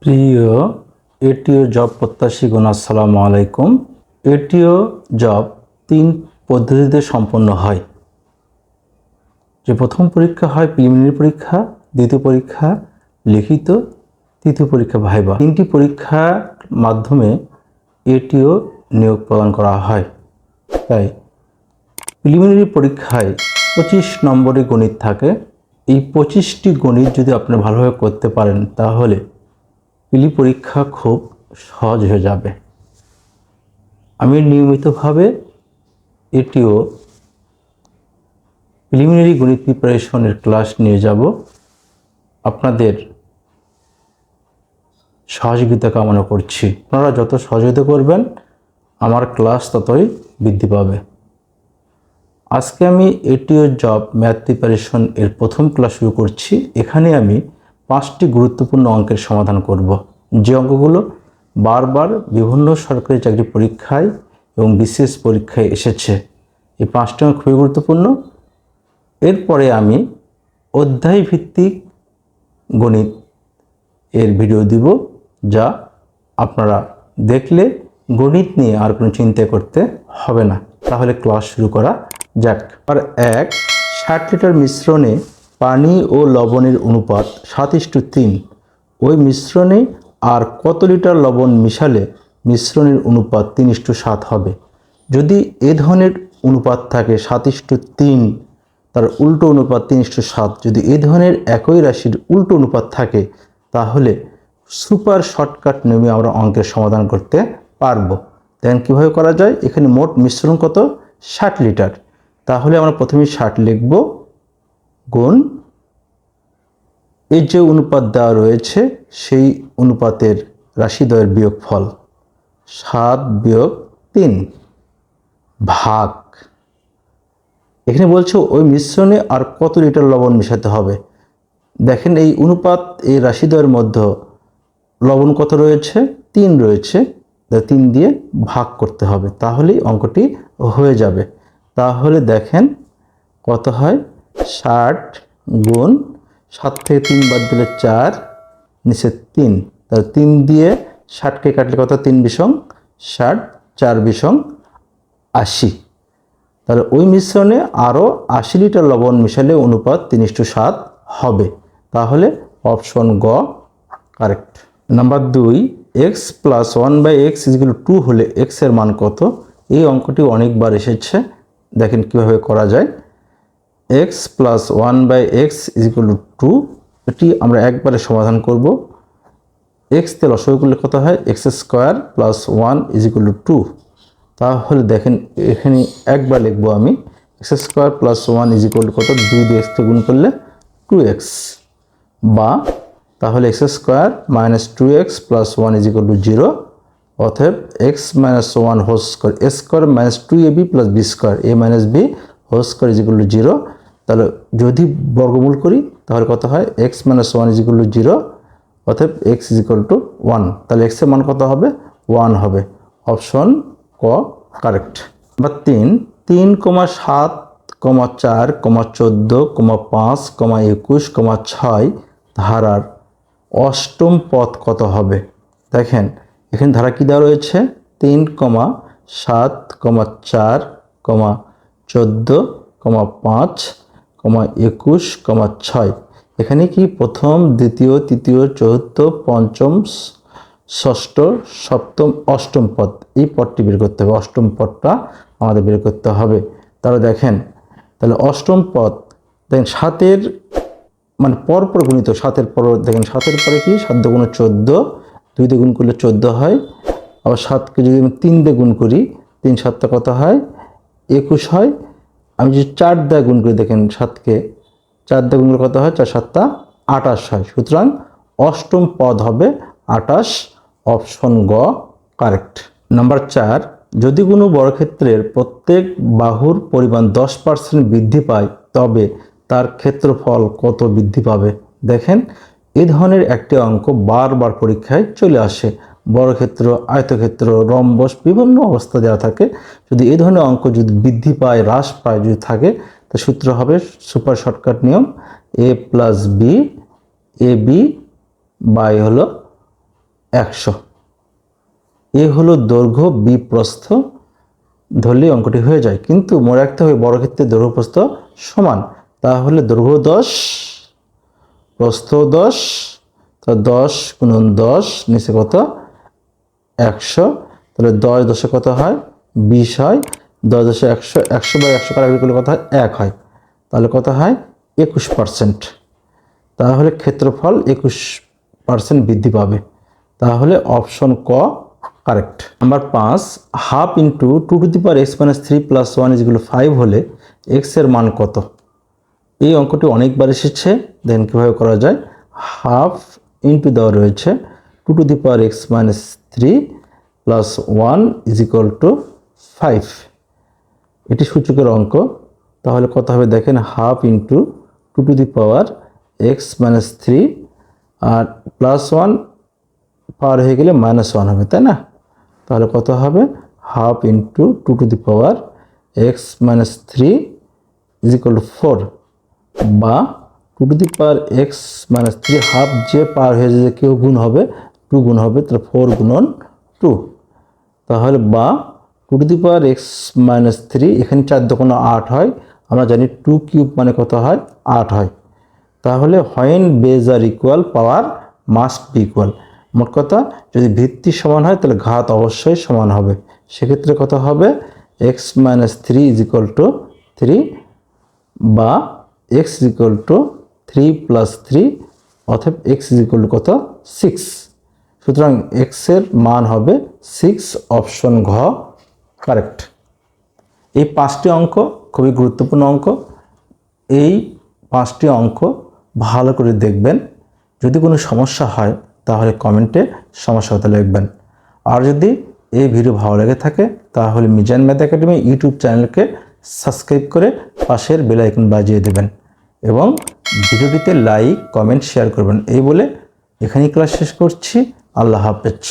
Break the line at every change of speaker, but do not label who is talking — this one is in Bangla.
প্রিয় এটিও জব প্রত্যাশীগণ, আসসালামু আলাইকুম। এটিও জব 3 পদ্ধতিতে সম্পন্ন হয়। যে প্রথম পরীক্ষা হয় প্রিলিমিনারি পরীক্ষা, দ্বিতীয় পরীক্ষা লিখিত, তৃতীয় পরীক্ষা ভাইবা। 3টি পরীক্ষার মাধ্যমে এটিও নিয়োগ প্রদান করা হয়। তাই প্রিলিমিনারি পরীক্ষায় 25 নম্বরে গণিত থাকে। এই 25টি গণিত যদি আপনি ভালোভাবে করতে পারেন তাহলে প্রিলি পরীক্ষা খুব সহজ হয়ে যাবে। আমি নিয়মিতভাবে এটিও প্রিলিমিনারি গণিত প্রিপারেশনের ক্লাস নিয়ে যাব। আপনাদের সহযোগিতা কামনা করছি। আপনারা যত সহযোগিতা করবেন আমার ক্লাস ততই বৃদ্ধি পাবে। আজকে আমি এটিও জব ম্যাথ প্রিপারেশন এর প্রথম ক্লাস শুরু করছি। এখানে আমি 5টি গুরুত্বপূর্ণ অঙ্কের সমাধান করব, যে অঙ্কগুলো বারবার বিভিন্ন সরকারি চাকরি পরীক্ষায় এবং বিশেষ পরীক্ষায় এসেছে। এই 5টি অঙ্ক খুবই গুরুত্বপূর্ণ। এরপরে আমি অধ্যায় ভিত্তিক গণিত এর ভিডিও দিব, যা আপনারা দেখলে গণিত নিয়ে আর কোনো চিন্তা করতে হবে না। তাহলে ক্লাস শুরু করা যাক। আর 60 লিটার মিশ্রণে পানি ও লবণের অনুপাত 7:3। ওই মিশ্রণে আর কত লিটার লবণ মিশালে মিশ্রণের অনুপাত 3:7 হবে? যদি এ ধরনের অনুপাত থাকে 7:3, তার উল্টো অনুপাত 3:7, যদি এই ধরনের একই রাশির উল্টো অনুপাত থাকে তাহলে সুপার শর্টকাট নিয়মে আমরা অঙ্কের সমাধান করতে পারবো। দেখেন কীভাবে করা যায়। এখানে মোট মিশ্রণ কত? 60 লিটার। তাহলে আমরা প্রথমে 60 লিখব, গুণ এই যে অনুপাত দেওয়া রয়েছে সেই অনুপাতের রাশিদ্বয়ের বিয়োগফল 7-3 ভাগ। এখানে বলছে ওই মিশ্রণে আর কত লিটার লবণ মেশাতে হবে। দেখেন এই অনুপাত এই রাশিদ্বয়ের মধ্যে লবণ কত রয়েছে? 3 রয়েছে। 3 দিয়ে ভাগ করতে হবে, তাহলেই অঙ্কটি হয়ে যাবে। তাহলে দেখেন কত হয়? 60 গুণ 7 থেকে 3 বাদ দিলে 4, নিচে 3, তাহলে 3 দিয়ে 60কে কাটলে কত? 3×60, 4×80। তাহলে ওই মিশ্রণে আরও 80 লিটার লবণ মিশালে অনুপাত 3:7 হবে। তাহলে অপশন গ কারেক্ট। নাম্বার 2, x + 1/x = 2 হলে x এর মান কত? এই অঙ্কটি অনেকবার এসেছে। দেখেন কিভাবে করা যায়। x + 1/x = 2, এটি আমরা একবারে সমাধান করব। x তে লসাগু করলে কত হয়? x² + 1 = 2। তাহলে দেখেন এখানে একবার লিখবো আমি, x² + 1 = কত? 2 দিয়ে x কে গুণ করলে 2x, বা তাহলে x² - 2x + 1 = 0। অতএব x - 1 whole square, a square - 2ab + b square, a - b whole square = 0। তাহলে যদি বর্গমূল করি তাহলে কত হয়? x - 1 = 0, অতএব x = 1। তাহলে x এর মান কত হবে? 1 হবে। অপশন ক কারেক্ট। নাম্বার 3, 3, 7, 4, 14, 5, 21, 6 ধারার অষ্টম পদ কত হবে? দেখেন এখানে ধারা কি দেওয়া রয়েছে? 3, 7, 4, 14, 5, 21, 6। এখানে কি প্রথম, দ্বিতীয়, তৃতীয়, চতুর্থ, পঞ্চম, ষষ্ঠ, সপ্তম, অষ্টম পদ, এই পদটি বের করতে হবে। অষ্টম পদটা আমাদের বের করতে হবে। তাহলে দেখেন, তাহলে অষ্টম পদ দেখেন 7-এর মানে পরপর গুণিত, 7-এর পর দেখেন 7-এর পরে কি? 7 × 14, 2 দিয়ে গুণ করলে 14 হয়। আবার 7কে যদি আমি 3 দিয়ে গুণ করি, 3 × 7 কত হয়? 21 হয়। আমি যদি 4 দিয়ে গুণ করি, দেখেন 7কে 4 দিয়ে গুণ করলে কত হয়? 4 × 7 = 28 হয়। সুতরাং অষ্টম পদ হবে 28। অপশন গ কারেক্ট। নাম্বার 4, যদি কোনো বর্গক্ষেত্রের প্রত্যেক বাহুর পরিমাণ 10% বৃদ্ধি পায় তবে তার ক্ষেত্রফল কত বৃদ্ধি পাবে? দেখেন এই ধরনের একটি অঙ্ক বারবার পরীক্ষায় চলে আসে। বর্গক্ষেত্র, আয়তক্ষেত্র, রম্বস বিভিন্ন অবস্থা দেওয়া থাকে। যদি এই ধরনের অঙ্ক যদি বৃদ্ধি পায়, হ্রাস পায় যদি থাকে, তো সূত্র হবে সুপার শর্টকাট নিয়ম, a + b, ab বাই হলো 100। এ হলো দৈর্ঘ্য, বি প্রস্থ ধরলেই অঙ্কটি হয়ে যায়। কিন্তু মনে রাখতে হবে বর্গক্ষেত্রে দৈর্ঘ্য প্রস্থ সমান। তাহলে দৈর্ঘ্য 10, প্রস্থ 10, তো 10 গুণন 10 নিচে কত 100। তাহলে 10 10 কত হয় 20 হয়। 10 10 100, 100/100 কাটাকাটি করলে কত হয় 1 হয়। তাহলে কত হয় 21%। তাহলে ক্ষেত্রফল 21% বৃদ্ধি পাবে। তাহলে অপশন ক correct. Number 5, half into 2^(x-3 + 1 = 5 হলে x এর মান কত? এই অঙ্কটি অনেকবার এসেছে। দেন কীভাবে করা যায়, হাফ ইন্টু দেওয়া রয়েছে 2^(x-3 + 1 = 5। এটি সূচকের অঙ্ক। তাহলে কত হবে দেখেন, হাফ ইন্টু 2^(x-3 আর +1 পার হয়ে গেলে -1 হবে, তাই না? তাহলে কত হবে হাফ ইন্টু 2^(x-3 = 4 বা 2^(x-3 হাফ যে পার হয়ে যে কেউ গুণ হবে 2 গুণ হবে, তাহলে 4 গুণন 2। তাহলে বা 2^(x-3 এখানে 4 দোকানে 8 হয়। আমরা জানি 2³ মানে কত হয় 8 হয়। তাহলে when base are equal power must be equal। মোট কথা যদি ভিত্তি সমান হয় তাহলে ঘাত অবশ্যই সমান হবে। সেক্ষেত্রে কত হবে x-3 = 3 বা x = 3 + 3 অথবা x = কত 6। সুতরাং x এর মান হবে 6। অপশন ঘ কারেক্ট। এই 5টি অঙ্ক খুবই গুরুত্বপূর্ণ অঙ্ক। এই 5টি অঙ্ক ভালো করে দেখবেন। যদি কোনো সমস্যা হয় তাহলে কমেন্টে সমস্যা হতে লিখবেন। আর যদি এই ভিডিও ভালো লেগে থাকে তাহলে মিজান ম্যাথ একাডেমি ইউটিউব চ্যানেলকে সাবস্ক্রাইব করে পাশের বেল আইকন বাজিয়ে দেবেন এবং ভিডিওটিতে লাইক, কমেন্ট, শেয়ার করবেন। এই বলে এখানেই ক্লাস শেষ করছি। আল্লাহ হাফেজ।